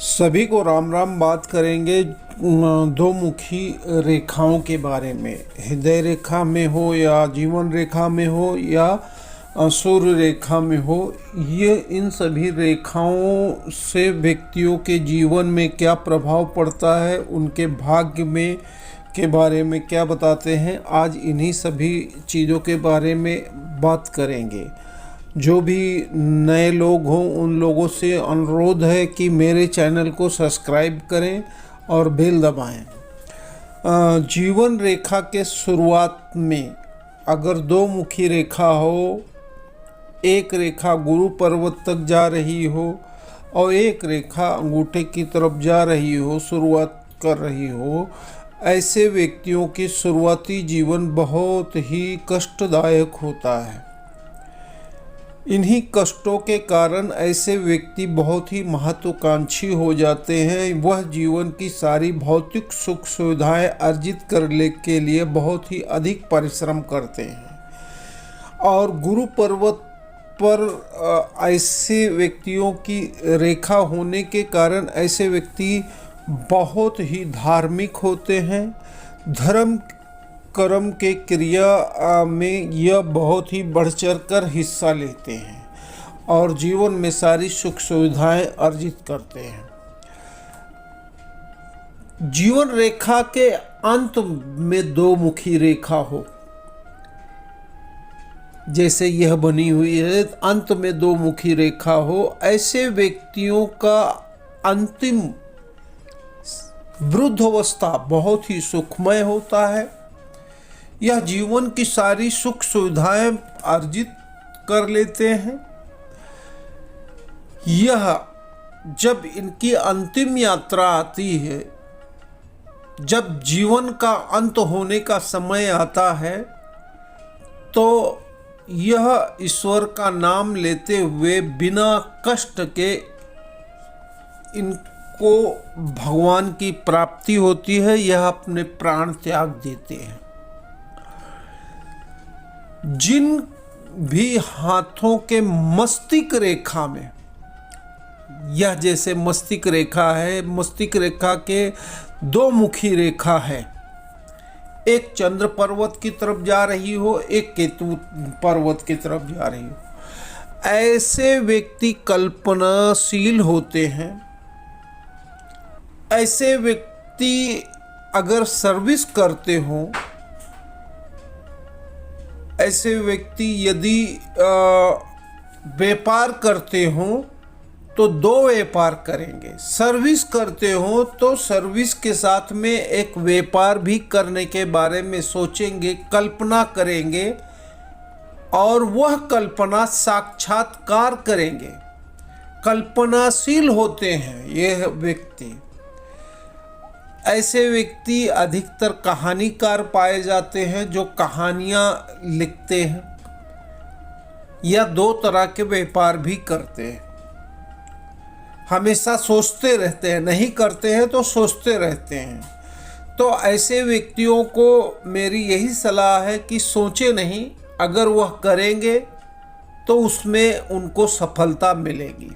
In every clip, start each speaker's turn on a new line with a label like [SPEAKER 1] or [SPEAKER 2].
[SPEAKER 1] सभी को राम राम। बात करेंगे दो मुखी रेखाओं के बारे में। हृदय रेखा में हो या जीवन रेखा में हो या सूर्य रेखा में हो, ये इन सभी रेखाओं से व्यक्तियों के जीवन में क्या प्रभाव पड़ता है, उनके भाग्य में के बारे में क्या बताते हैं। आज इन्हीं सभी चीज़ों के बारे में बात करेंगे। जो भी नए लोग हों उन लोगों से अनुरोध है कि मेरे चैनल को सब्सक्राइब करें और बेल दबाएं। जीवन रेखा के शुरुआत में अगर दो मुखी रेखा हो, एक रेखा गुरु पर्वत तक जा रही हो और एक रेखा अंगूठे की तरफ जा रही हो, शुरुआत कर रही हो, ऐसे व्यक्तियों की शुरुआती जीवन बहुत ही कष्टदायक होता है। इन्हीं कष्टों के कारण ऐसे व्यक्ति बहुत ही महत्वाकांक्षी हो जाते हैं। वह जीवन की सारी भौतिक सुख सुविधाएं अर्जित करने के लिए बहुत ही अधिक परिश्रम करते हैं। और गुरु पर्वत पर ऐसे व्यक्तियों की रेखा होने के कारण ऐसे व्यक्ति बहुत ही धार्मिक होते हैं। धर्म कर्म के क्रिया में यह बहुत ही बढ़ चढ़ कर हिस्सा लेते हैं और जीवन में सारी सुख सुविधाएं अर्जित करते हैं। जीवन रेखा के अंत में दो मुखी रेखा हो, जैसे यह बनी हुई है, अंत में दो मुखी रेखा हो, ऐसे व्यक्तियों का अंतिम वृद्धावस्था बहुत ही सुखमय होता है। यह जीवन की सारी सुख सुविधाएं अर्जित कर लेते हैं। यह जब इनकी अंतिम यात्रा आती है, जब जीवन का अंत होने का समय आता है, तो यह ईश्वर का नाम लेते हुए बिना कष्ट के इनको भगवान की प्राप्ति होती है। यह अपने प्राण त्याग देते हैं। जिन भी हाथों के मस्तिष्क रेखा में, यह जैसे मस्तिष्क रेखा है, मस्तिष्क रेखा के दो मुखी रेखा है, एक चंद्र पर्वत की तरफ जा रही हो, एक केतु पर्वत की तरफ जा रही हो, ऐसे व्यक्ति कल्पनाशील होते हैं। ऐसे व्यक्ति अगर सर्विस करते हों, ऐसे व्यक्ति यदि व्यापार करते हों तो दो व्यापार करेंगे, सर्विस करते हों तो सर्विस के साथ में एक व्यापार भी करने के बारे में सोचेंगे, कल्पना करेंगे और वह कल्पना साक्षात्कार करेंगे। कल्पनाशील होते हैं यह व्यक्ति। ऐसे व्यक्ति अधिकतर कहानीकार पाए जाते हैं जो कहानियाँ लिखते हैं या दो तरह के व्यापार भी करते हैं। हमेशा सोचते रहते हैं, नहीं करते हैं तो सोचते रहते हैं। तो ऐसे व्यक्तियों को मेरी यही सलाह है कि सोचे नहीं, अगर वह करेंगे तो उसमें उनको सफलता मिलेगी।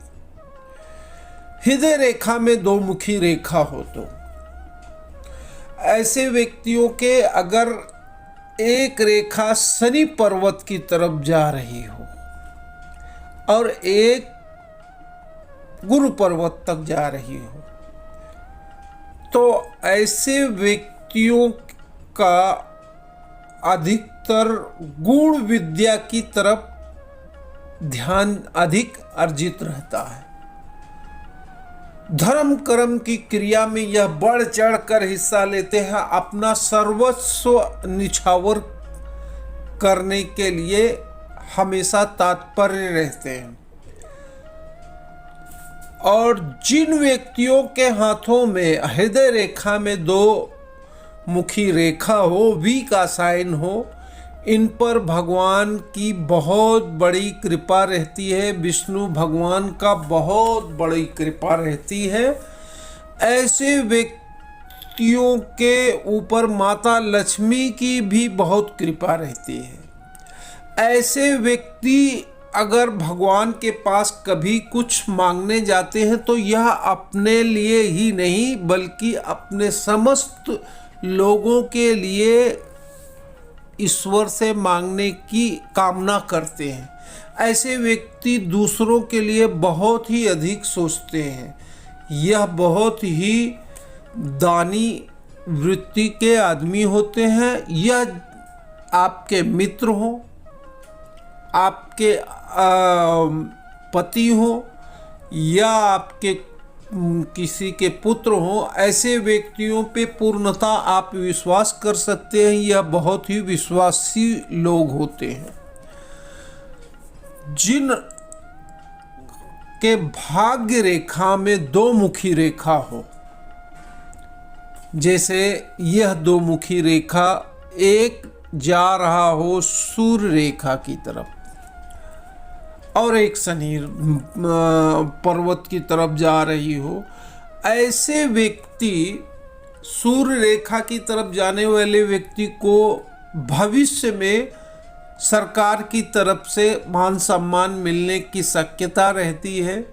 [SPEAKER 1] हृदय रेखा में दो मुखी रेखा हो तो ऐसे व्यक्तियों के अगर एक रेखा शनि पर्वत की तरफ जा रही हो और एक गुरु पर्वत तक जा रही हो, तो ऐसे व्यक्तियों का अधिकतर गूढ़ विद्या की तरफ ध्यान अधिक अर्जित रहता है। धर्म कर्म की क्रिया में यह बढ़ चढ़ कर हिस्सा लेते हैं। अपना सर्वस्व निछावर करने के लिए हमेशा तत्पर रहते हैं। और जिन व्यक्तियों के हाथों में हृदय रेखा में दो मुखी रेखा हो, वी का साइन हो, इन पर भगवान की बहुत बड़ी कृपा रहती है। विष्णु भगवान का बहुत बड़ी कृपा रहती है। ऐसे व्यक्तियों के ऊपर माता लक्ष्मी की भी बहुत कृपा रहती है। ऐसे व्यक्ति अगर भगवान के पास कभी कुछ मांगने जाते हैं तो यह अपने लिए ही नहीं बल्कि अपने समस्त लोगों के लिए ईश्वर से मांगने की कामना करते हैं। ऐसे व्यक्ति दूसरों के लिए बहुत ही अधिक सोचते हैं। यह बहुत ही दानी वृत्ति के आदमी होते हैं। यह आपके मित्र हो, आपके पति हो या आपके किसी के पुत्र हो, ऐसे व्यक्तियों पे पूर्णतः आप विश्वास कर सकते हैं। यह बहुत ही विश्वासी लोग होते हैं। जिन के भाग्य रेखा में दो मुखी रेखा हो, जैसे यह दो मुखी रेखा एक जा रहा हो सूर्य रेखा की तरफ और एक शनि पर्वत की तरफ जा रही हो, ऐसे व्यक्ति सूर्य रेखा की तरफ जाने वाले व्यक्ति को भविष्य में सरकार की तरफ से मान सम्मान मिलने की शक्यता रहती है।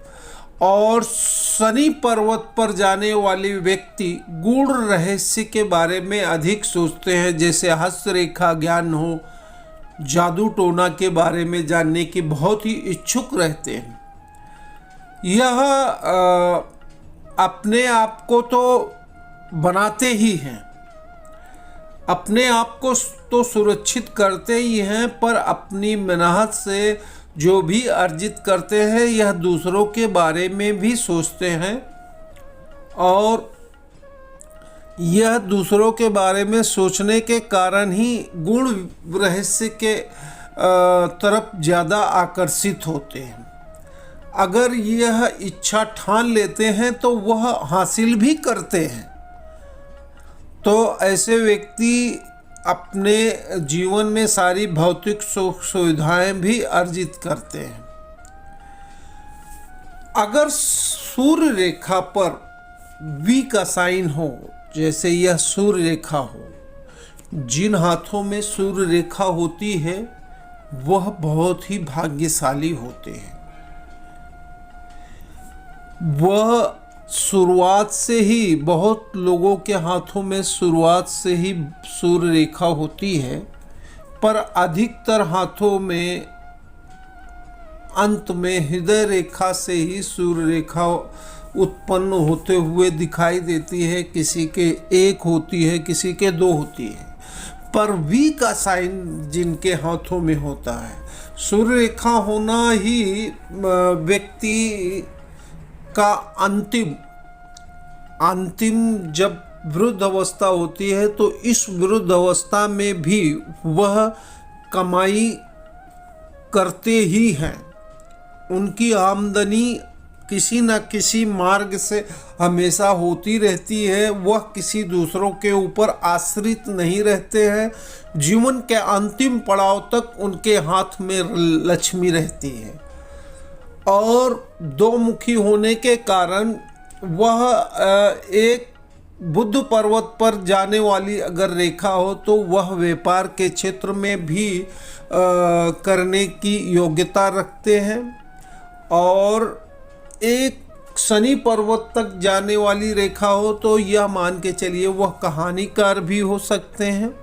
[SPEAKER 1] और शनि पर्वत पर जाने वाले व्यक्ति गूढ़ रहस्य के बारे में अधिक सोचते हैं, जैसे हस्तरेखा ज्ञान हो, जादू टोना के बारे में जानने की बहुत ही इच्छुक रहते हैं। यह अपने आप को तो बनाते ही हैं, अपने आप को तो सुरक्षित करते ही हैं, पर अपनी मेहनत से जो भी अर्जित करते हैं यह दूसरों के बारे में भी सोचते हैं। और यह दूसरों के बारे में सोचने के कारण ही गुण रहस्य के तरफ ज़्यादा आकर्षित होते हैं। अगर यह इच्छा ठान लेते हैं तो वह हासिल भी करते हैं। तो ऐसे व्यक्ति अपने जीवन में सारी भौतिक सुख सुविधाएं भी अर्जित करते हैं। अगर सूर्य रेखा पर वी का साइन हो, जैसे यह सूर्य रेखा हो, जिन हाथों में सूर्य रेखा होती है वह बहुत ही भाग्यशाली होते हैं। वह शुरुआत से ही, बहुत लोगों के हाथों में शुरुआत से ही सूर्य रेखा होती है, पर अधिकतर हाथों में अंत में हृदय रेखा से ही सूर्य रेखा उत्पन्न होते हुए दिखाई देती है। किसी के एक होती है, किसी के दो होती है, पर वी का साइन जिनके हाथों में होता है, सूर्य रेखा होना ही व्यक्ति का अंतिम जब वृद्ध अवस्था होती है तो इस वृद्ध अवस्था में भी वह कमाई करते ही हैं। उनकी आमदनी किसी न किसी मार्ग से हमेशा होती रहती है। वह किसी दूसरों के ऊपर आश्रित नहीं रहते हैं। जीवन के अंतिम पड़ाव तक उनके हाथ में लक्ष्मी रहती है। और दो मुखी होने के कारण वह एक बुद्ध पर्वत पर जाने वाली अगर रेखा हो तो वह व्यापार के क्षेत्र में भी करने की योग्यता रखते हैं। और एक शनि पर्वत तक जाने वाली रेखा हो तो यह मान के चलिए वह कहानीकार भी हो सकते हैं।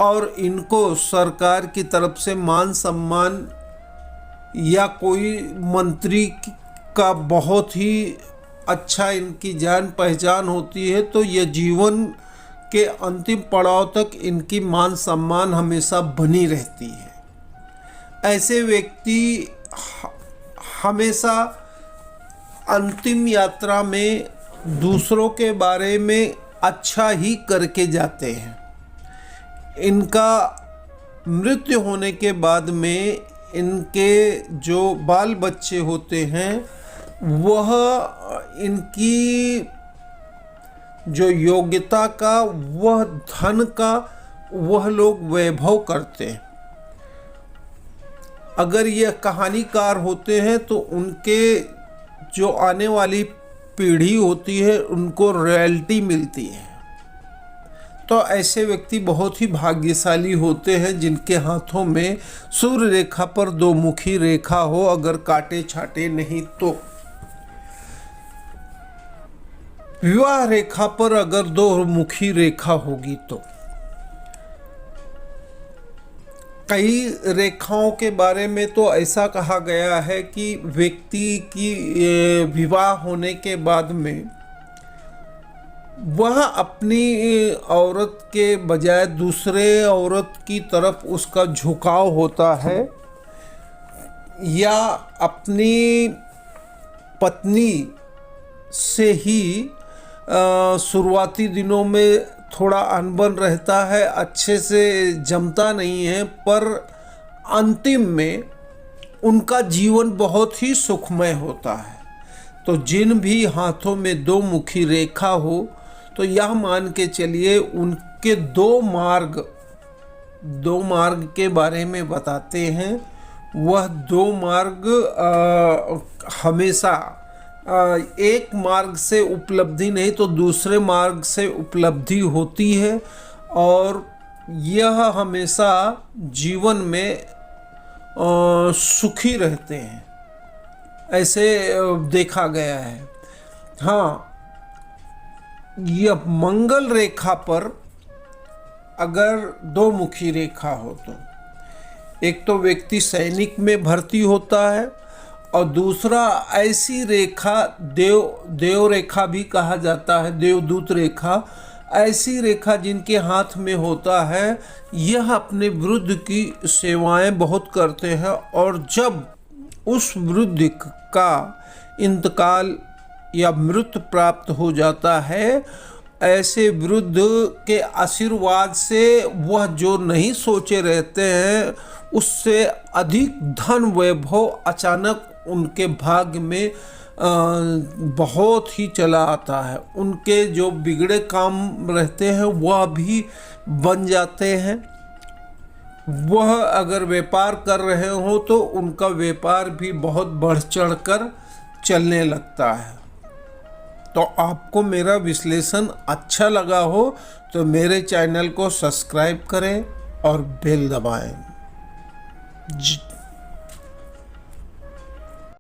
[SPEAKER 1] और इनको सरकार की तरफ से मान सम्मान या कोई मंत्री का बहुत ही अच्छा इनकी जान पहचान होती है, तो यह जीवन के अंतिम पड़ाव तक इनकी मान सम्मान हमेशा बनी रहती है। ऐसे व्यक्ति हमेशा अंतिम यात्रा में दूसरों के बारे में अच्छा ही करके जाते हैं। इनका मृत्यु होने के बाद में इनके जो बाल बच्चे होते हैं वह इनकी जो योग्यता का, वह धन का, वह लोग वैभव करते हैं। अगर यह कहानीकार होते हैं तो उनके जो आने वाली पीढ़ी होती है उनको रॉयल्टी मिलती है। तो ऐसे व्यक्ति बहुत ही भाग्यशाली होते हैं जिनके हाथों में सूर्य रेखा पर दो मुखी रेखा हो, अगर काटे छाटे नहीं तो। विवाह रेखा पर अगर दो मुखी रेखा होगी तो। कई रेखाओं के बारे में तो ऐसा कहा गया है कि व्यक्ति की विवाह होने के बाद में वह अपनी औरत के बजाय दूसरे औरत की तरफ उसका झुकाव होता है, या अपनी पत्नी से ही शुरुआती दिनों में थोड़ा अनबन रहता है, अच्छे से जमता नहीं है, पर अंतिम में उनका जीवन बहुत ही सुखमय होता है। तो जिन भी हाथों में दो मुखी रेखा हो तो यह मान के चलिए उनके दो मार्ग के बारे में बताते हैं। वह दो मार्ग हमेशा एक मार्ग से उपलब्धि नहीं तो दूसरे मार्ग से उपलब्धि होती है, और यह हमेशा जीवन में सुखी रहते हैं, ऐसे देखा गया है। हाँ, यह मंगल रेखा पर अगर दो मुखी रेखा हो तो एक तो व्यक्ति सैनिक में भर्ती होता है, और दूसरा ऐसी रेखा देव रेखा भी कहा जाता है, देवदूत रेखा। ऐसी रेखा जिनके हाथ में होता है, यह अपने वृद्ध की सेवाएं बहुत करते हैं, और जब उस वृद्ध का इंतकाल या मृत्यु प्राप्त हो जाता है, ऐसे वृद्ध के आशीर्वाद से वह जो नहीं सोचे रहते हैं उससे अधिक धन वैभव अचानक उनके भाग्य में बहुत ही चला आता है। उनके जो बिगड़े काम रहते हैं वह भी बन जाते हैं। वह अगर व्यापार कर रहे हो तो उनका व्यापार भी बहुत बढ़ चढ़ कर चलने लगता है। तो आपको मेरा विश्लेषण अच्छा लगा हो तो मेरे चैनल को सब्सक्राइब करें और बेल दबाएं।